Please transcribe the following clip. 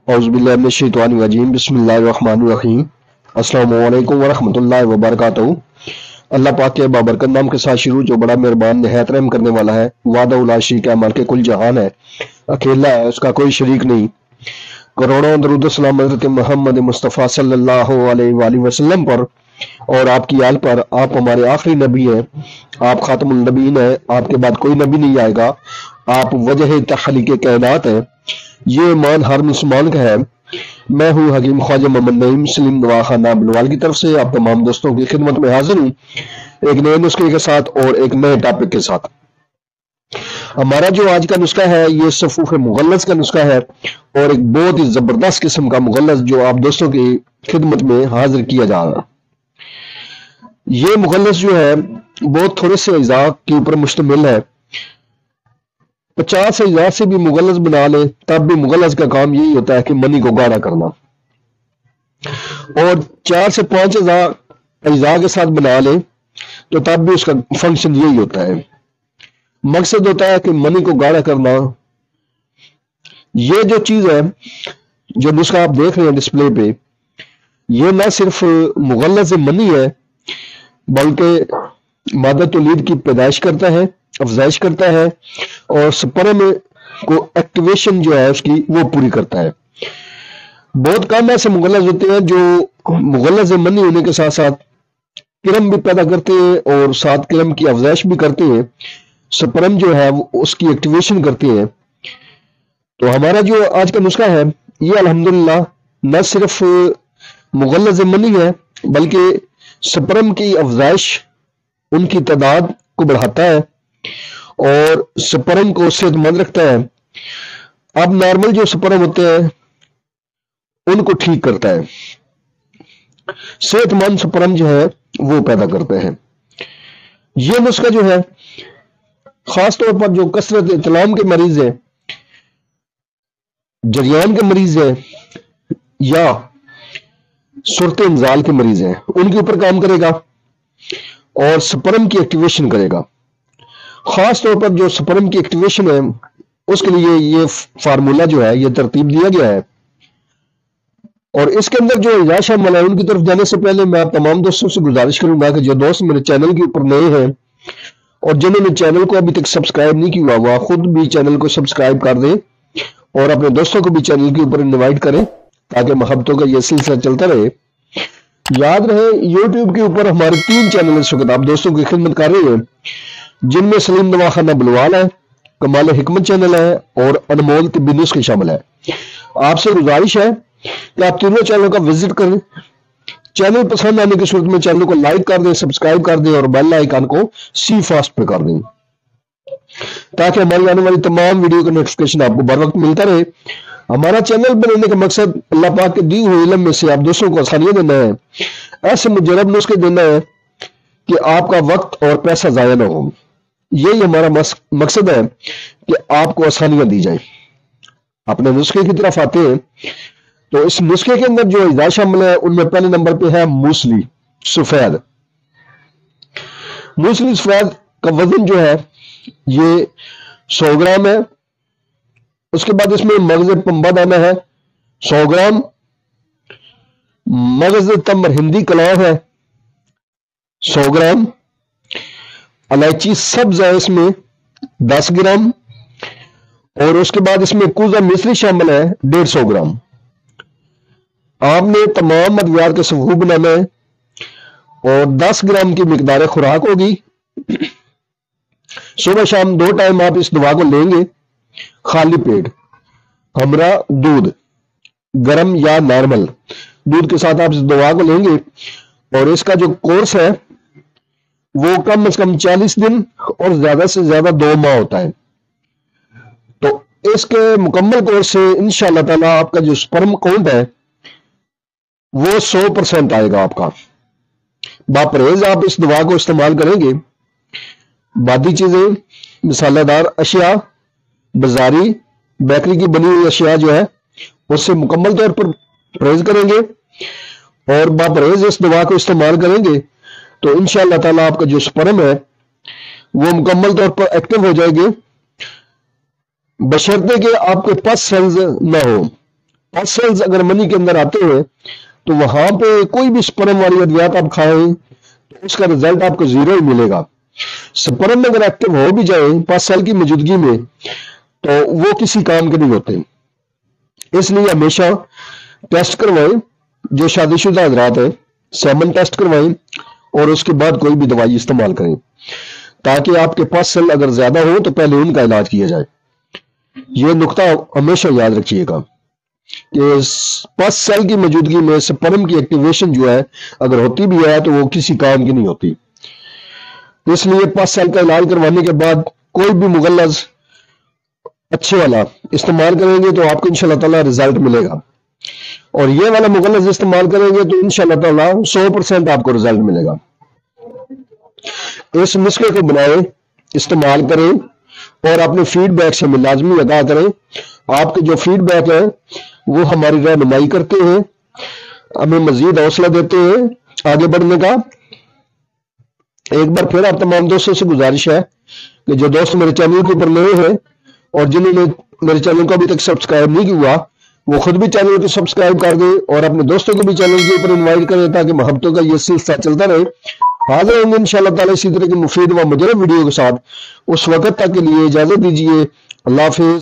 औज़ुबिल्लाहिमिनश्शैतानिर्रजीम बिस्मिल्लाहिर्रहमानिर्रहीम अस्सलामु अलैकुम वरहमतुल्लाहि वबरकातुहू। अल्लाह पाक के बाबरकत नाम के साथ शुरू, जो बड़ा मेहरबान निहायत रहम करने वाला है। वादा उला शरीक है, मालिक कुल जहान है, अकेला है, उसका कोई शरीक नहीं। करोड़ों दरूद सलाम हज़रत मोहम्मद मुस्तफ़ा सल्लल्लाहु अलैहि वसल्लम पर और आपकी आल पर। आप हमारे आखिरी नबी हैं, आप खातमुल नबीन हैं, आपके बाद कोई नबी नहीं आएगा। आप वजह तखलीक कायनात हैं। ये ईमान हर मुसलमान का है। मैं हूँ हकीम ख्वाजा मोहम्मद नईम सलीम नवा खाना बिलवाल की तरफ से आप तमाम दोस्तों की खिदमत में हाजिर हूँ, एक नए नुस्खे के साथ और एक नए टॉपिक के साथ। हमारा जो आज का नुस्खा है ये सफूफ मुगल्लस का नुस्खा है और एक बहुत ही जबरदस्त किस्म का मुगल्लस जो आप दोस्तों की खिदमत में हाजिर किया जा रहा है। ये मुगल्लस जो है बहुत थोड़े से अज़ा के ऊपर मुश्तमिल है। 50 अज़ा से भी मुगल्लस बना ले तब भी मुगल्लस का काम यही होता है कि मनी को गाढ़ा करना, और 4 से 5 अज़ा के साथ बना ले तो तब भी उसका फंक्शन यही होता है। मकसद होता है कि मनी को गाढ़ा करना। ये जो चीज है, जो नुस्खा आप देख रहे हैं डिस्प्ले पे, ये ना सिर्फ मुगल्लस मनी है बल्कि मादा तौलीद की पैदाइश करता है, अफजाइश करता है और स्पर्म को एक्टिवेशन जो है उसकी वो पूरी करता है। बहुत कम ऐसे मुगल्लस होते हैं जो मुगल्लस मनी होने के साथ साथ किरम भी पैदा करते हैं और साथ किरम की अफजाइश भी करते हैं, स्पर्म जो है वो उसकी एक्टिवेशन करते हैं। तो हमारा जो आज का नुस्खा है ये अल्हम्दुलिल्लाह न सिर्फ मुगल्लस मनी है बल्कि स्पर्म की अफजाइश, उनकी तादाद को बढ़ाता है और स्पर्म को सेहतमंद रखता है। अब नॉर्मल जो स्पर्म होते हैं उनको ठीक करता है, सेहतमंद स्पर्म जो है वो पैदा करते हैं। ये नुस्खा जो है खास तौर पर जो कसरत इतलाम के मरीज हैं, जरियान के मरीज हैं या सुरत इंजाल के मरीज हैं, उनके ऊपर काम करेगा और स्पर्म की एक्टिवेशन करेगा। खास तौर पर जो स्पर्म की एक्टिवेशन है उसके लिए ये फार्मूला जो है ये तरतीब दिया गया है। और इसके अंदर जो अज़ा शामिल है उनकी तरफ जाने से पहले मैं आप तमाम दोस्तों से गुजारिश करूंगा कि जो दोस्त मेरे चैनल के ऊपर नए हैं और जिन्होंने चैनल को अभी तक सब्सक्राइब नहीं किया हुआ, खुद भी चैनल को सब्सक्राइब कर दें और अपने दोस्तों को भी चैनल के ऊपर इनवाइट करें ताकि मोहब्बतों का यह सिलसिला चलता रहे। याद रहे यूट्यूब के ऊपर हमारे 3 चैनल इस वक्त आप दोस्तों की खिदमत कर रहे हैं, जिनमें सलीम नवा खाना बिलवाल है, कमाल हिकमत चैनल है और अनमोल तिब्बी नुस्खे शामिल है। आपसे गुजारिश है कि आप तीनों चैनल का विजिट करें। चैनल पसंद आने की सूरत में चैनल को लाइक कर दें, सब्सक्राइब कर दें और बेल आइकन को सी फास्ट पे कर दें ताकि हमारी आने वाली तमाम वीडियो का नोटिफिकेशन आपको बर वक्त मिलता रहे। हमारा चैनल बनाने का मकसद अल्लाह पाक के दी हुए इल्म में से आप दोस्तों को आसानियां देना है, ऐसे मुजरब नुस्खे देना है कि आपका वक्त और पैसा जाया ना हो। यही हमारा मकसद है कि आपको आसानियां दी जाए। अपने नुस्खे की तरफ आते हैं तो इस नुस्खे के अंदर जो अज़ा शामिल है उनमें पहले नंबर पे है मूसली सफेद। मूसली सफेद का वजन जो है ये 100 ग्राम है। उसके बाद इसमें मगज पंबा दाना है 100 ग्राम, मगज तमर हिंदी कलाव है 100 ग्राम, इलायची सब्ज है इसमें 10 ग्राम और उसके बाद इसमें कूजा मिश्री शामिल है 150 ग्राम। आपने तमाम अद्वियार के सफूफ बनाना है और 10 ग्राम की मिकदार खुराक होगी। सुबह शाम 2 टाइम आप इस दवा को लेंगे खाली पेट। हमरा दूध, गर्म या नॉर्मल दूध के साथ आप इस दवा को लेंगे और इसका जो कोर्स है वो कम से कम 40 दिन और ज्यादा से ज्यादा 2 माह होता है। तो इसके मुकम्मल कोर्स से इंशाअल्लाह ताला आपका जो स्पर्म काउंट है वो 100% आएगा आपका। बापरहेज आप इस दवा को इस्तेमाल करेंगे। बादी चीजें, मसालेदार अशिया, बाजारी बेकरी की बनी हुई अशिया जो है उससे मुकम्मल तौर पर परहेज करेंगे और बापरहेज इस दवा को इस्तेमाल करेंगे तो इंशाअल्लाह ताला आपका जो स्पर्म है वो मुकम्मल तौर पर एक्टिव हो जाएंगे, बशर्ते कि आपके पास सेल्स ना हो। پاسلز اگر منی کے اندر آتے ہیں تو وہاں پہ کوئی بھی سپرم والی ادویات آپ کھائیں تو اس کا رزلٹ آپ کو زیرو ہی ملے گا. سپرم اگر ایکٹیو ہو بھی جائے 5 سال کی موجودگی میں تو وہ کسی کام کے نہیں ہوتے. اس لیے ہمیشہ ٹیسٹ کروائیں. جو شادی شدہ حضرات ہیں سیمن ٹیسٹ کروائیں اور اس کے بعد کوئی بھی دوائی استعمال کریں تاکہ آپ کے 5 سال اگر زیادہ ہو تو پہلے ان کا علاج کیا جائے. یہ نقطہ ہمیشہ یاد رکھیے گا کہ 5 سال کی موجودگی میں سپرم کی ایکٹیویشن جو ہے اگر ہوتی بھی ہے تو وہ کسی کام کی نہیں ہوتی. اس لیے 5 سال کا علاج کروانے کے بعد کوئی بھی مغلظ اچھے والا استعمال کریں گے تو آپ کو انشاءاللہ تعالی رزلٹ ملے گا. اور یہ والا مغلظ استعمال کریں گے تو انشاءاللہ تعالی 100% آپ کو رزلٹ ملے گا. اس نسخے کو بنائیں, استعمال کریں اور اپنے فیڈ بیک سے لازمی آگاہ کریں. آپ کے جو فیڈ بیک ہے وہ ہماری رہنمائی کرتے ہیں, ہمیں مزید حوصلہ دیتے ہیں آگے بڑھنے کا. ایک بار پھر آپ تمام دوستوں سے گزارش ہے کہ جو دوست میرے چینل کے اوپر نئے ہیں اور جنہوں نے میرے چینل کو ابھی تک سبسکرائب نہیں کیا وہ خود بھی چینل کو سبسکرائب کر دیں اور اپنے دوستوں کو بھی چینل کے اوپر انوائٹ کریں تاکہ محبتوں کا یہ سلسلہ چلتا رہے. حاضر ہوں گے انشاءاللہ تعالی اسی طرح کی مفید و مجرب ویڈیو کے ساتھ. اس وقت تک کے لیے اجازت دیجیے. اللہ حافظ.